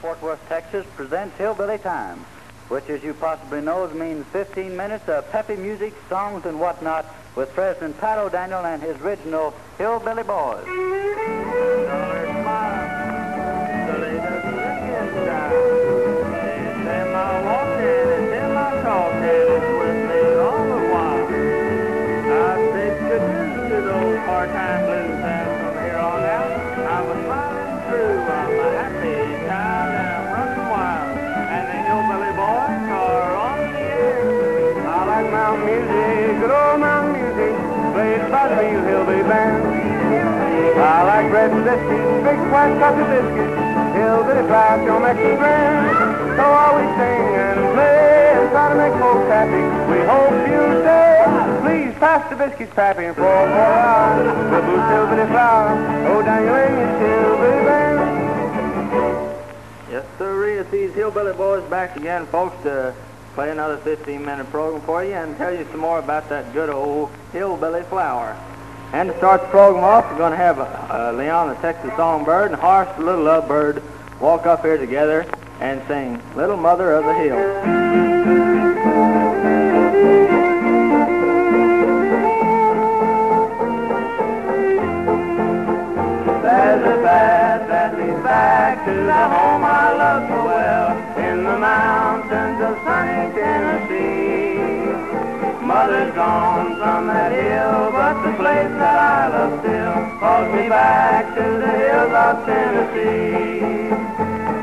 Fort Worth, Texas, presents Hillbilly Time, which, as you possibly know, means 15 minutes of peppy music, songs, and whatnot with President Pappy O'Daniel and his original Hillbilly Boys. Hard-time blues, and from here on out, I'm a smiling through. I'm a happy child, and I'm running wild, and the Hillbilly Boys are on the air. I like mountain music, good old mountain music, played by the real Hillbilly band. I like bread and biscuits, big white coffee biscuits, Hillbilly Flour, your Mexican brand. So always sing and play and try to make folks happy. We hope you'll stay. Please pass the biscuits, Pappy, and pour out the Boots Hillbilly Flour. Oh, Daniel and your Hillbilly band. Yes, sir, it's these Hillbilly Boys back again, folks, to play another 15-minute program for you and tell you some more about that good old Hillbilly Flour. And to start the program off, we're going to have Leon, the Texas songbird, and Horace, the little lovebird, walk up here together and sing Little Mother of the Hill. There's a path that leads back to the home I love so well, in the mountains of sunny Tennessee. Mother's gone from that hill, but the place that I love still calls me back to the hills of Tennessee.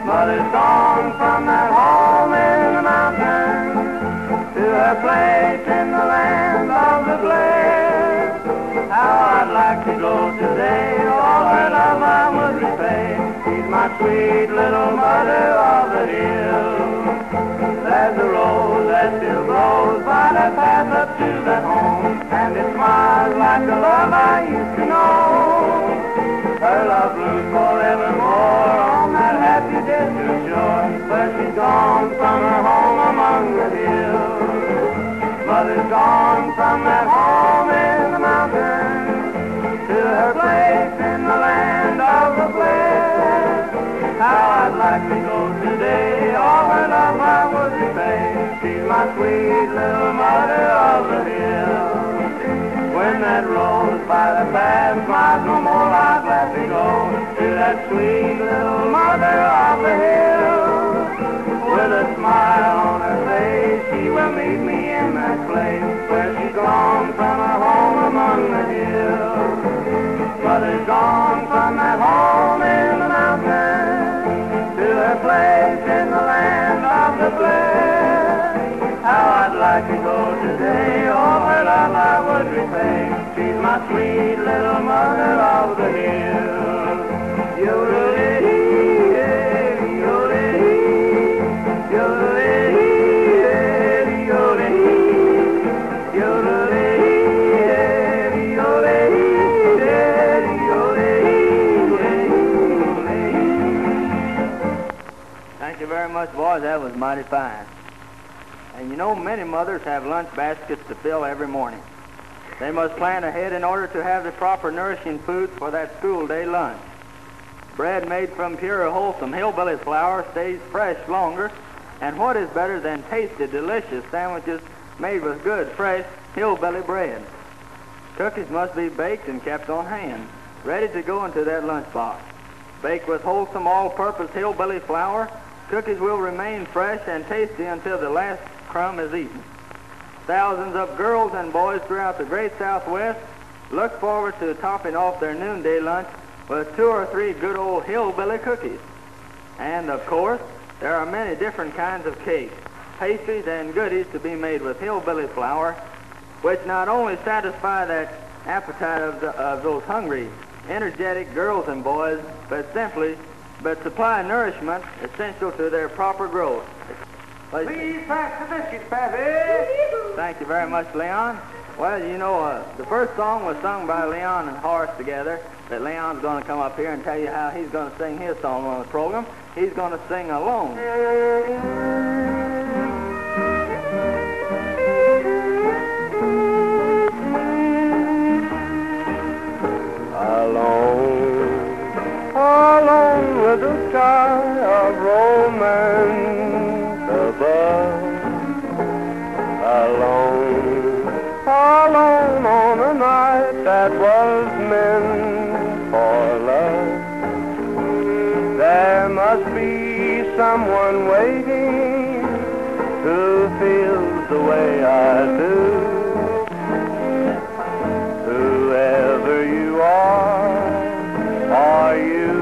Mother's gone from that home in the mountains to her place in the land of the blessed. How I'd like to go today, all her love I would repay. She's my sweet little mother of the hill. There's a rose that still grows by that path up to that home, and it smiles like the love I used to know. Her love blooms forevermore on that happy distant shore, where she's gone from her home among the hills. Mother's gone from that home in the mountains to her place in the land of the blessed. How I'd like to go today, all her love I would repay. She's my sweet little mother of the hill. When that rose by the path smiles no more, I'd gladly go to that sweet little mother of the hill. With a smile on her face, she will meet me in that place where she's gone from her home among the hills. Mother's gone from that home in the mountains to her place in the land of the blessed. How I'd like to go today, all her love I would repay. She's my sweet little mother of the hill. Yodelay, yodelay, yodelay, yodelay, yodelay, yodelay. Thank you very much, boys. That was mighty fine. And you know, many mothers have lunch baskets to fill every morning. They must plan ahead in order to have the proper nourishing foods for that school day lunch. Bread made from pure, wholesome hillbilly flour stays fresh longer, and what is better than tasty, delicious sandwiches made with good, fresh hillbilly bread? Cookies must be baked and kept on hand, ready to go into that lunchbox. Baked with wholesome, all-purpose hillbilly flour, cookies will remain fresh and tasty until the last crumb is eaten. Thousands of girls and boys throughout the great Southwest look forward to topping off their noonday lunch with 2 or 3 good old hillbilly cookies. And, of course, there are many different kinds of cakes, pastries, and goodies to be made with hillbilly flour, which not only satisfy that appetite of those hungry, energetic girls and boys, but supply nourishment essential to their proper growth. Please pass the biscuits, Pappy. Thank you very much, Leon. Well, you know, the first song was sung by Leon and Horace together, but Leon's going to come up here and tell you how he's going to sing his song on the program. He's going to sing Alone. Alone, alone with the sky of rose. that was meant for love. There must be someone waiting who feels the way I do. Whoever you are you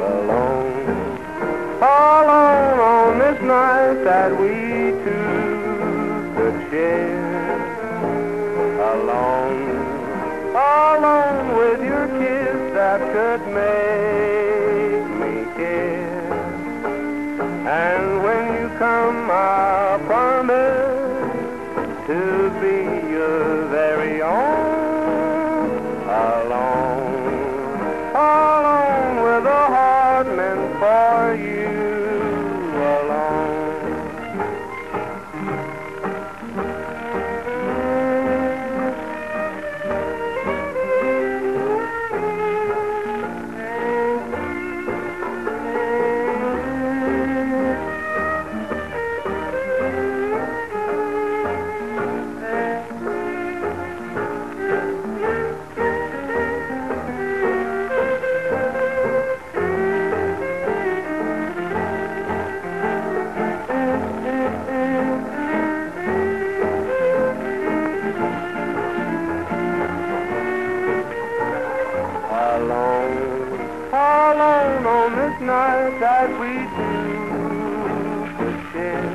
alone? Alone on this night that we two could share. Alone with your kiss that could make me care. And when you come, I'll promise to be your very own. Alone with a heart meant for you. Alone on this night that we two could share.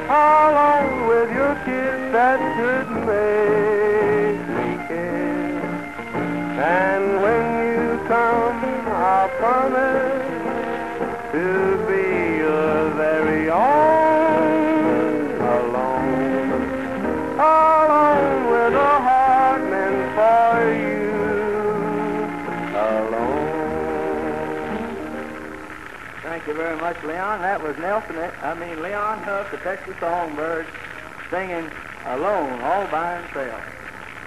Alone with your kiss that could make me care. And when you come, I'll promise to be your very own. Alone with a heart meant for you. Thank you very much, Leon. That was Leon Huff, the Texas Songbird, singing Alone, all by himself.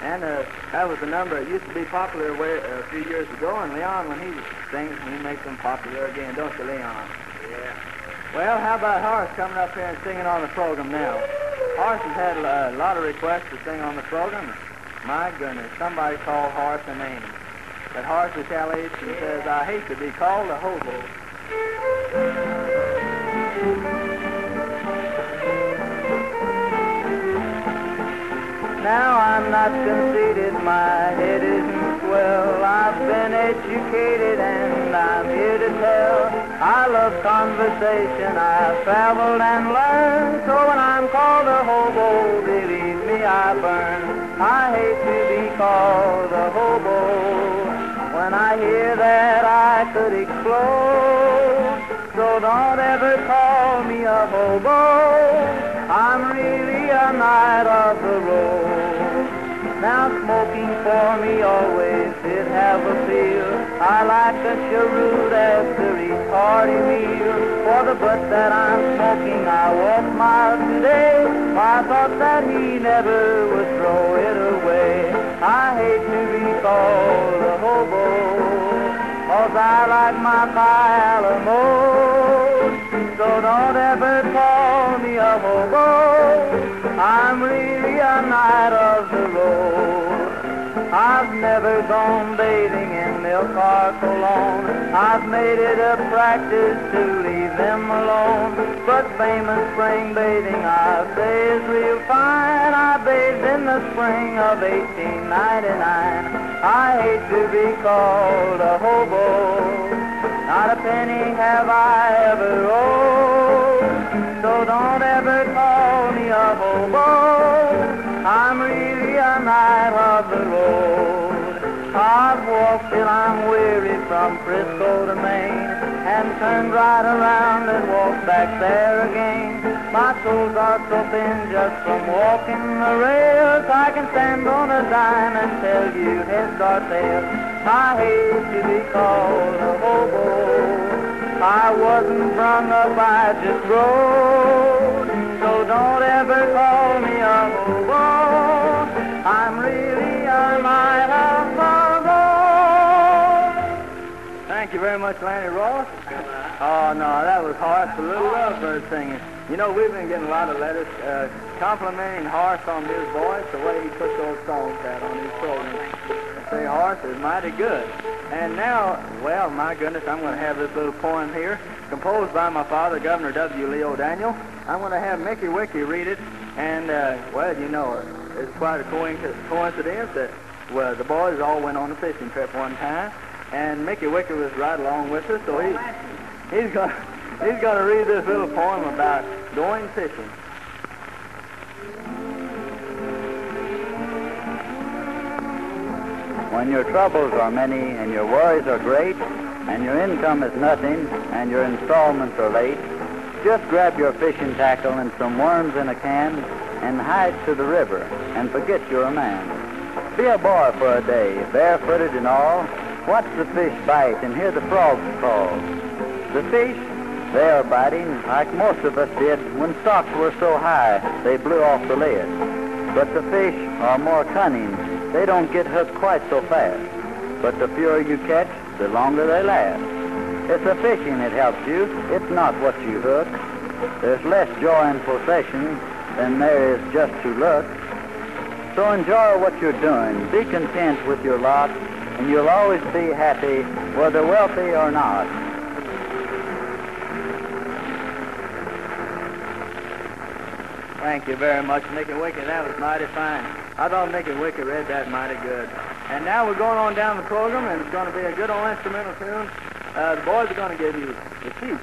And that was a number that used to be popular a few years ago, and Leon, when he sings, he makes them popular again, don't you, Leon? Yeah. Well, how about Horace coming up here and singing on the program now? Horace has had a lot of requests to sing on the program. My goodness, somebody called Horace a name. But Horace retaliates and says, I hate to be called a hobo. Now I'm not conceited, my head isn't swell. I've been educated and I'm here to tell. I love conversation, I've traveled and learned. So when I'm called a hobo, believe me, I burn. I hate to be called a hobo. When I hear that, I could explode. So don't ever call me a hobo. I'm really a knight of the road. Now smoking for me always did have a feel. I like a cheroot after each hearty meal. For the butt that I'm smoking, I walk miles today. I thought that he never would throw it away. I hate to be called a hobo, 'cause I like my pie Alamo. So don't ever call me a hobo. I'm really a knight of the road. I've never gone bathing in milk or cologne. I've made it a practice to leave them alone. But famous spring bathing, I say, is real fine. I bathed in the spring of 1899. I hate to be called a hobo. Not a penny have I ever owed. So don't ever call me a hobo. I'm really a knight of the road. I've walked till I'm weary from Frisco to Maine, and turned right around and walked back there again. My toes are so thin just from walking the rails. I can stand on a dime and tell you heads or tails. I hate to be called a hobo. I wasn't brung up, I just rode. So don't ever call me a hobo. I'm really a knight of the road. Thank you very much, Lanny Ross. Oh, no, that was Horace, the little lovebird singing. You know, we've been getting a lot of letters complimenting Horace on his voice, the way he puts those songs out on his program. They say Horace is mighty good. And now, well, my goodness, I'm going to have this little poem here, composed by my father, Governor W. Lee O'Daniel. I'm going to have Mickey Wicky read it, and, well, you know, it's quite a coincidence that, well, the boys all went on a fishing trip one time, and Mickey Wicky was right along with us, so he's going to read this little poem about going fishing. When your troubles are many and your worries are great, and your income is nothing and your installments are late, just grab your fishing tackle and some worms in a can and hide to the river and forget you're a man. Be a boy for a day, barefooted and all. Watch the fish bite and hear the frogs call. The fish, they are biting like most of us did when stocks were so high they blew off the lid. But the fish are more cunning. They don't get hooked quite so fast. But the fewer you catch, the longer they last. It's the fishing that helps you. It's not what you hook. There's less joy in possession than there is just to look. So enjoy what you're doing. Be content with your lot, and you'll always be happy, whether wealthy or not. Thank you very much, Mickey Wicky. That was mighty fine. I thought Mickey Wicky read that mighty good. And now we're going on down the program, and it's going to be a good old instrumental tune. The boys are going to give you the sheep.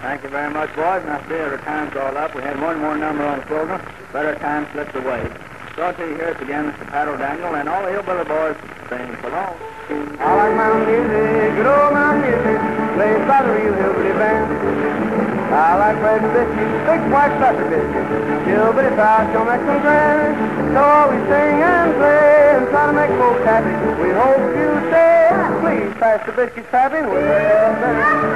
Thank you very much, boys, and I see our time's all up. We had one more number on the program, but our time slipped away. So until you hear us again, Mr. Pappy O'Daniel and all the Hillbilly Boys saying so long. I like mountain music, good old mountain music, played by the real hillbilly band. I like bread and biscuits, big white sucker biscuits, hillbilly fries don't make them grand. So we sing and play and try to make folks happy. We hope you stay. Please pass the biscuits, Pappy. We're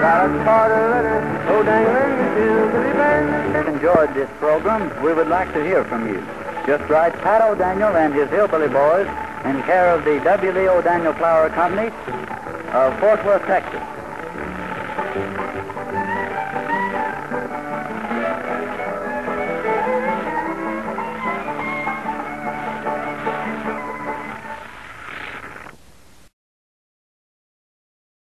got a card of letters, O'Daniel and the hillbilly band. If you enjoyed this program, we would like to hear from you. Just write Pat O'Daniel and his Hillbilly Boys in care of the W. Lee O'Daniel Flour Company of Fort Worth, Texas.